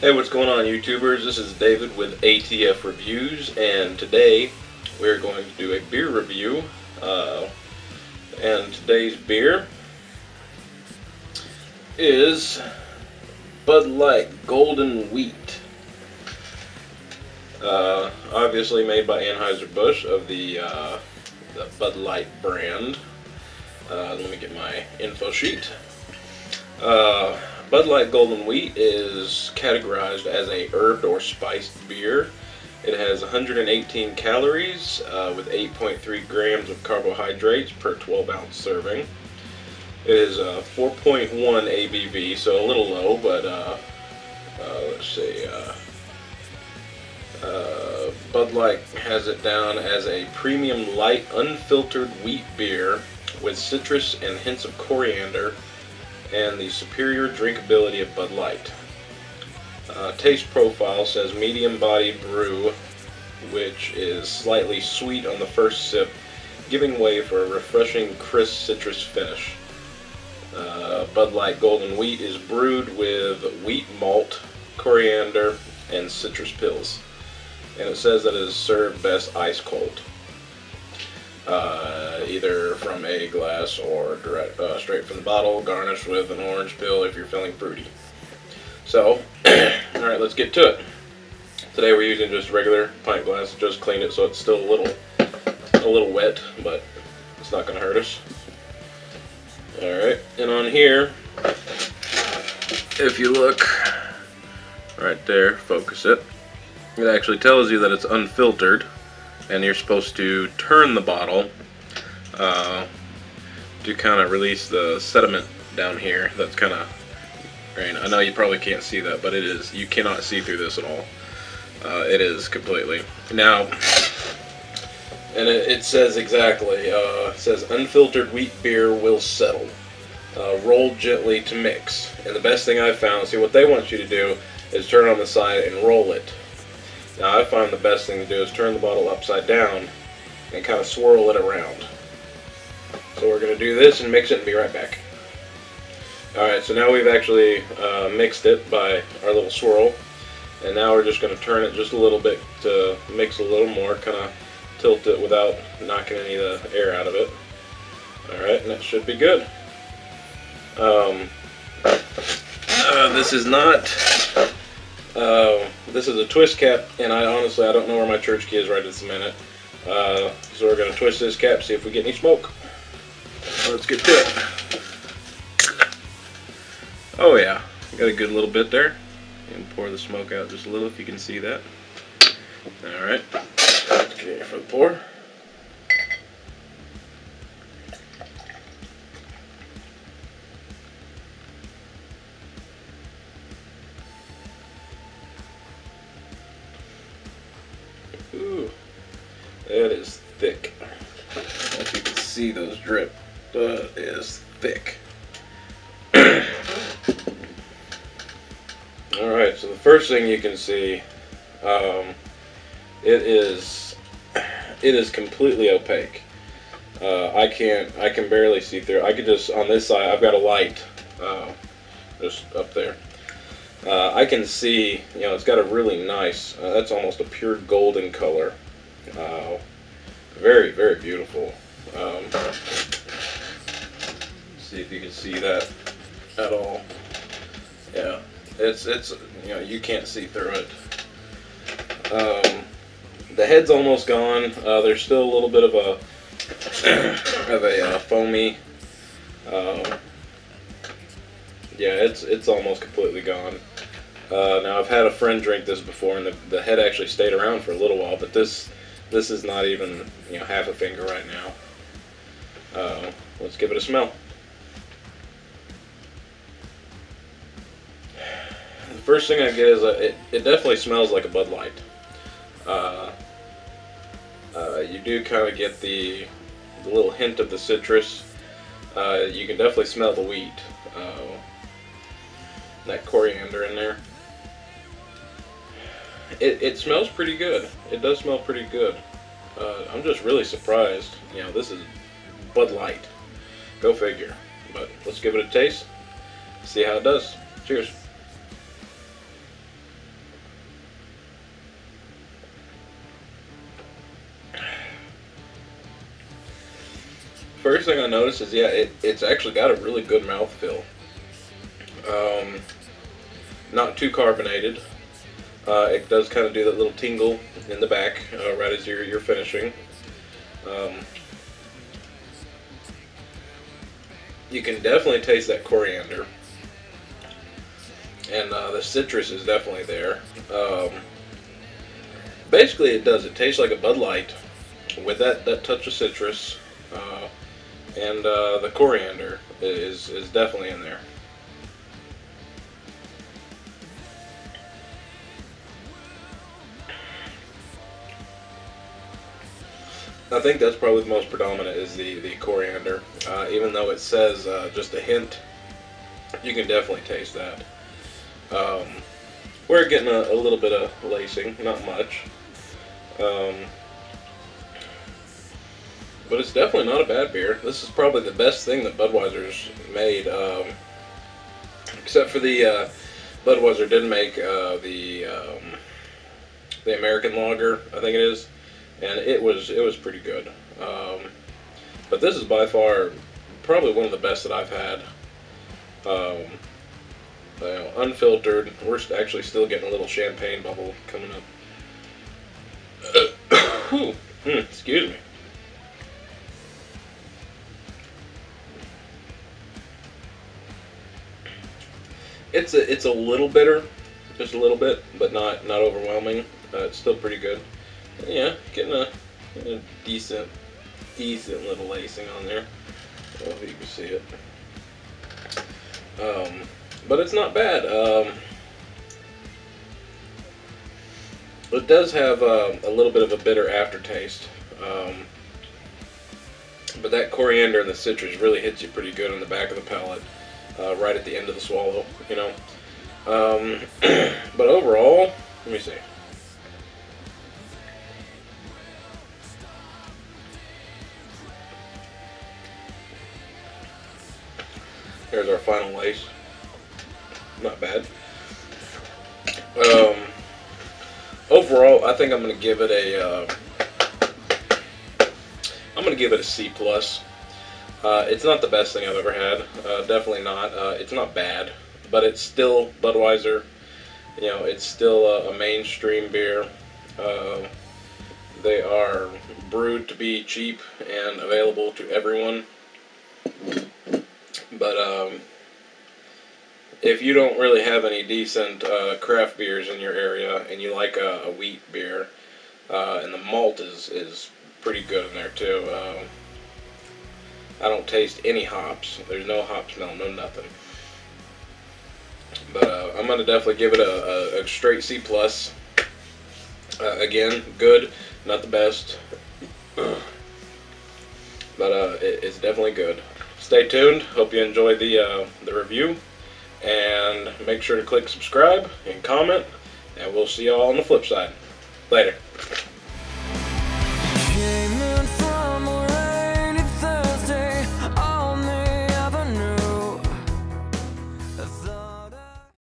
Hey, what's going on, YouTubers? This is David with ATF Reviews, and today we're going to do a beer review. And today's beer is Bud Light Golden Wheat. Obviously made by Anheuser-Busch of the Bud Light brand. Let me get my info sheet. Bud Light Golden Wheat is categorized as a herbed or spiced beer. It has 118 calories with 8.3 grams of carbohydrates per 12-ounce serving. It is 4.1 ABV, so a little low, but let's see. Bud Light has it down as a premium light unfiltered wheat beer with citrus and hints of coriander, and the superior drinkability of Bud Light. Taste profile says medium-bodied brew, which is slightly sweet on the first sip, giving way for a refreshing, crisp citrus finish. Bud Light Golden Wheat is brewed with wheat malt, coriander, and citrus pills, and it says that it is served best ice cold. Either from a glass or direct, straight from the bottle, garnished with an orange peel if you're feeling fruity. So, alright, let's get to it. Today we're using just regular pint glass, just cleaned it so it's still a little wet, but it's not going to hurt us. Alright, and on here, if you look right there, focus it, it actually tells you that it's unfiltered, and you're supposed to turn the bottle to kind of release the sediment down here. That's kind of, I know you probably can't see that, but it is. You cannot see through this at all. It is completely. Now, and it says exactly, it says unfiltered wheat beer will settle. Roll gently to mix. And the best thing I've found, see what they want you to do is turn it on the side and roll it. Now I find the best thing to do is turn the bottle upside down and kind of swirl it around. So we're going to do this and mix it and be right back. Alright, so now we've actually mixed it by our little swirl. And now we're just going to turn it just a little bit to mix a little more, kind of tilt it without knocking any of the air out of it. Alright, and that should be good. This is not... this is a twist cap, and I don't know where my church key is right this minute. So we're going to twist this cap, see if we get any smoke. Let's get to it. Oh yeah, got a good little bit there. And pour the smoke out just a little if you can see that. Alright, okay, for the pour. Ooh, that is thick. If you can see those drip, that is thick. Alright, so the first thing you can see, it is completely opaque. I can barely see through. I could just, on this side, I've got a light, just up there. I can see, it's got a really nice, that's almost a pure golden color. Very, very beautiful. See if you can see that at all. Yeah, it's you can't see through it. The head's almost gone. There's still a little bit of a foamy. Yeah, it's almost completely gone. Now I've had a friend drink this before, and the head actually stayed around for a little while, but this is not even half a finger right now. Let's give it a smell. The first thing I get is it definitely smells like a Bud Light. You do kind of get the little hint of the citrus. You can definitely smell the wheat. That coriander in there. It smells pretty good. It does smell pretty good. I'm just really surprised. This is Bud Light. Go figure. But let's give it a taste. See how it does. Cheers. first thing I noticed is, yeah, it's actually got a really good mouthfeel. Not too carbonated. It does kind of do that little tingle in the back right as you're finishing. You can definitely taste that coriander, and the citrus is definitely there. Basically, it does. It tastes like a Bud Light with that touch of citrus, and the coriander is definitely in there. I think that's probably the most predominant is the coriander. Even though it says just a hint, you can definitely taste that. We're getting a little bit of lacing, not much. But it's definitely not a bad beer. This is probably the best thing that Budweiser's made, except for the Budweiser did make the American Lager, I think it is, and it was pretty good. But this is by far probably one of the best that I've had. Unfiltered. We're actually still getting a little champagne bubble coming up. Excuse me. It's a little bitter, just a little bit, but not overwhelming. It's still pretty good. Yeah, getting a decent little lacing on there. I don't know if you can see it. But it's not bad. It does have a little bit of a bitter aftertaste. But that coriander and the citrus really hits you pretty good on the back of the palate, right at the end of the swallow, you know. But overall, let me see. There's our final lace. Not bad. Overall, I think I'm gonna give it a. I'm gonna give it a C plus. It's not the best thing I've ever had. Definitely not. It's not bad, but it's still Budweiser. You know, it's still a mainstream beer. They are brewed to be cheap and available to everyone. But if you don't really have any decent craft beers in your area and you like a wheat beer, and the malt is pretty good in there too. I don't taste any hops. There's no hop smell, no nothing. But I'm gonna definitely give it a straight C plus. Again, good, not the best, but it's definitely good. Stay tuned. Hope you enjoyed the review, and make sure to click subscribe and comment, and we'll see y'all on the flip side. Later.